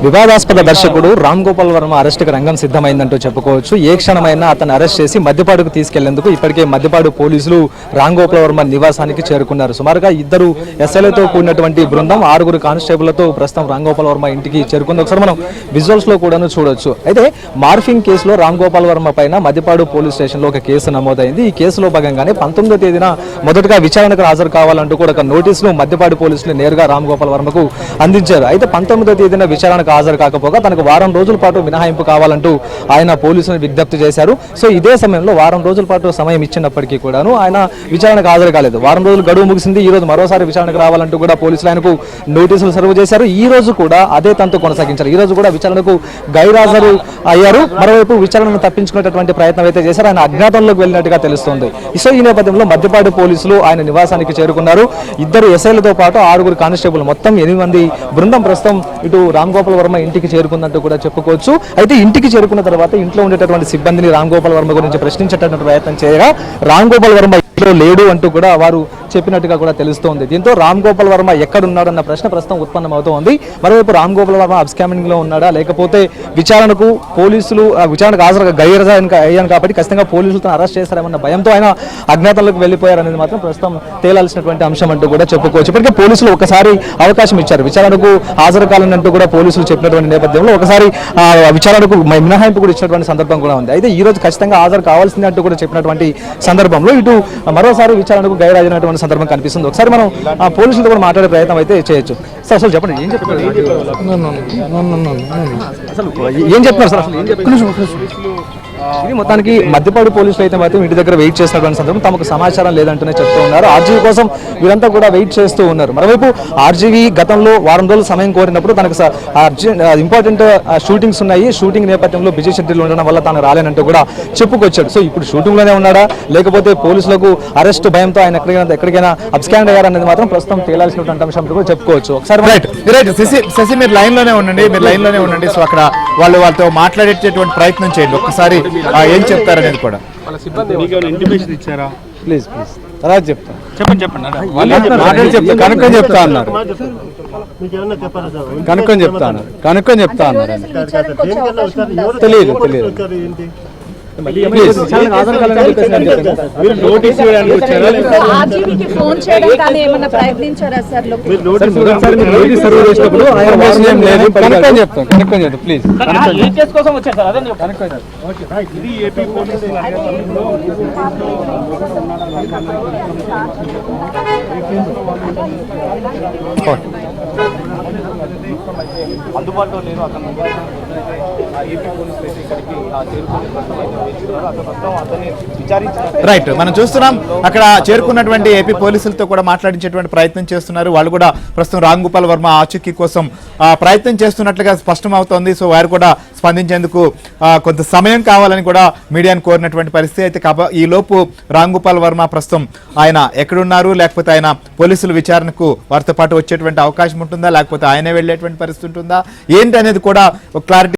వివాదాస్పద దర్శకుడు రామ్ గోపాల్ వర్మ అరెస్టుకు రంగం సిద్ధమైందంటూ చెప్పుకోవచ్చు. ఏ క్షణమైనా అతను అరెస్ట్ చేసి మద్యపాడుకు తీసుకెళ్లేందుకు ఇప్పటికే మద్యపాడు పోలీసులు రామ్ గోపాల్ వర్మ నివాసానికి చేరుకున్నారు. సుమారుగా 2 ఎస్ఐలతో కూడినటువంటి బృందం 6 కానిస్టేబుళ్లతో ప్రస్తుతం రామ్ గోపాల్ వర్మ ఇంటికి చేరుకుంది. ఒకసారి మనం విజువల్స్ లో కూడా చూడొచ్చు. అయితే మార్ఫింగ్ కేసులో రామ్ గోపాల్ వర్మ పైన మద్యపాడు పోలీస్ స్టేషన్ లో ఒక కేసు నమోదైంది. ఈ కేసులో భాగంగానే 19వ తేదీన మొదటగా విచారణకు హాజరు కావాలంటూ కూడా ఒక నోటీసును మద్యపాడు పోలీసులు నేరుగా రామ్ గోపాల్ వర్మకు అందించారు. అయితే 19వ తేదీన విచారణకు హాజరు కాకపోగా తనకు వారం రోజుల పాటు మినహాయింపు కావాలంటూ ఆయన పోలీసులను విజ్ఞప్తి చేశారు. సో ఇదే సమయంలో వారం రోజుల పాటు సమయం ఇచ్చినప్పటికీ కూడాను ఆయన విచారణకు హాజరు కాలేదు. వారం రోజులు గడువు ముగిసింది. ఈ రోజు మరోసారి విచారణకు రావాలంటూ కూడా పోలీసులు ఆయనకు నోటీసులు సర్వ్ చేశారు. ఈ రోజు కూడా అదే తంతు కొనసాగించారు. ఈ రోజు కూడా విచారణకు గైర్హాజరు అయ్యారు. మరోవైపు విచారణను తప్పించుకునేటటువంటి ప్రయత్నం అయితే చేశారు. ఆయన అజ్ఞాతంలోకి వెళ్ళినట్టుగా తెలుస్తోంది. సో ఈ నేపథ్యంలో మద్యపాడు పోలీసులు ఆయన నివాసానికి చేరుకున్నారు. 2 ఎస్ఐలతో పాటు 6 కానిస్టేబుల్ మొత్తం 8 మంది బృందం ప్రస్తుతం ఇటు రామ్ గోపాల్ వర్మ ఇంటికి చేరుకుందంటూ కూడా చెప్పుకోవచ్చు. అయితే ఇంటికి చేరుకున్న తర్వాత ఇంట్లో ఉండేటటువంటి సిబ్బందిని రామ్ గోపాల్ వర్మ గురించి ప్రశ్నించేటటువంటి ప్రయత్నం చేయగా రామ్ గోపాల్ వర్మ ఇంట్లో లేడు అంటూ కూడా వారు చెప్పినట్టుగా కూడా తెలుస్తోంది. దీంతో రామ్ గోపాల్ వర్మ ఎక్కడున్నాడన్న ప్రశ్న ప్రస్తుతం ఉత్పన్నమవుతోంది. మరోవైపు రామ్ గోపాల్ వర్మ అబ్స్కామింగ్ లో ఉన్నాడా, లేకపోతే విచారణకు పోలీసులు విచారణకు హాజరుగా అయ్యాను కాబట్టి ఖచ్చితంగా పోలీసులతో అరెస్ట్ చేస్తారేమన్న భయంతో ఆయన అజ్ఞాతంలోకి వెళ్ళిపోయారనేది మాత్రం ప్రస్తుతం తేలాల్సినటువంటి అంశం అంటూ కూడా చెప్పుకోవచ్చు. ఇప్పటికే పోలీసులు ఒకసారి అవకాశం ఇచ్చారు. విచారణకు హాజరు కావాలంటూ కూడా పోలీసులు చెప్పినటువంటి నేపథ్యంలో ఒకసారి విచారణకు మినహాయింపు కూడా ఇచ్చినటువంటి సందర్భం కూడా ఉంది. అయితే ఈ రోజు ఖచ్చితంగా హాజరు కావాల్సింది అంటూ కూడా చెప్పినటువంటి సందర్భంలో ఇటు మరోసారి విచారణకు గైరాజైనటువంటి సందర్భం కనిపిస్తుంది. ఒకసారి మనం పోలీసులతో కూడా మాట్లాడే ప్రయత్నం అయితే చేయొచ్చు. సార్ అసలు చెప్పండి, ఏం చెప్తున్నారు? అసలు ఏం చెప్తున్నారు సార్? అసలు ఏం చెప్తున్నారు? ఇది మొత్తానికి మద్యపాడు పోలీసులు అయితే మాత్రం ఇంటి దగ్గర వెయిట్ చేసినటువంటి సందర్భం తమకు సమాచారం లేదంటూనే చెప్తూ ఉన్నారు. ఆర్జీవీ కోసం వీరంతా కూడా వెయిట్ చేస్తూ ఉన్నారు. మరోవైపు ఆర్జీవీ గతంలో వారం రోజులు సమయం కోరినప్పుడు తనకు ఇంపార్టెంట్ షూటింగ్స్ ఉన్నాయి, షూటింగ్ నేపథ్యంలో బిజీ షెడ్యూల్ ఉండడం వల్ల తాను రాలేనంటూ కూడా చెప్పుకొచ్చాడు. సో ఇప్పుడు షూటింగ్ లోనే ఉన్నాడా, లేకపోతే పోలీసులకు అరెస్ట్ భయంతో ఆయన ఎక్కడికైనా అబ్స్కాండ్ అయ్యారనేది మాత్రం ప్రస్తుతం తేలాల్సినటువంటి అంశం కూడా చెప్పుకోవచ్చు. ఒకసారి శశి మీరు లైన్ లోనే ఉండండి. సో అక్కడ వాళ్ళతో మాట్లాడేటటువంటి ప్రయత్నం చేయండి. ఒక్కసారి ఏం చెప్తారనేది కూడా ఇచ్చారా? ప్లీజ్ తర్వాత చెప్పండి. కనుక్కొని చెప్తా అన్నారు. తెలియదు. ప్లీజ్ అందుబాటులో లేరు. అతను ఏపీ పోలీసులు అయితే ఇక్కడికి రైట్, మనం చూస్తున్నాం అక్కడ చేరుకున్నటువంటి ఏపీ పోలీసులతో కూడా మాట్లాడించేటువంటి ప్రయత్నం చేస్తున్నారు. వాళ్ళు కూడా ప్రస్తుతం రామ్ గోపాల్ వర్మ ఆచూకీ కోసం ప్రయత్నం చేస్తున్నట్లుగా స్పష్టం అవుతోంది. సో వారు కూడా స్పందించేందుకు కొంత సమయం కావాలని కూడా మీడియాను కోరినటువంటి పరిస్థితి. అయితే ఈ లోపు రామ్ గోపాల్ వర్మ ప్రస్తుతం ఆయన ఎక్కడున్నారు, లేకపోతే ఆయన పోలీసుల విచారణకు వారితో పాటు వచ్చేటువంటి అవకాశం ఉంటుందా, లేకపోతే ఆయనే వెళ్ళేటువంటి పరిస్థితి ఉంటుందా ఏంటి అనేది కూడా ఒక క్లారిటీ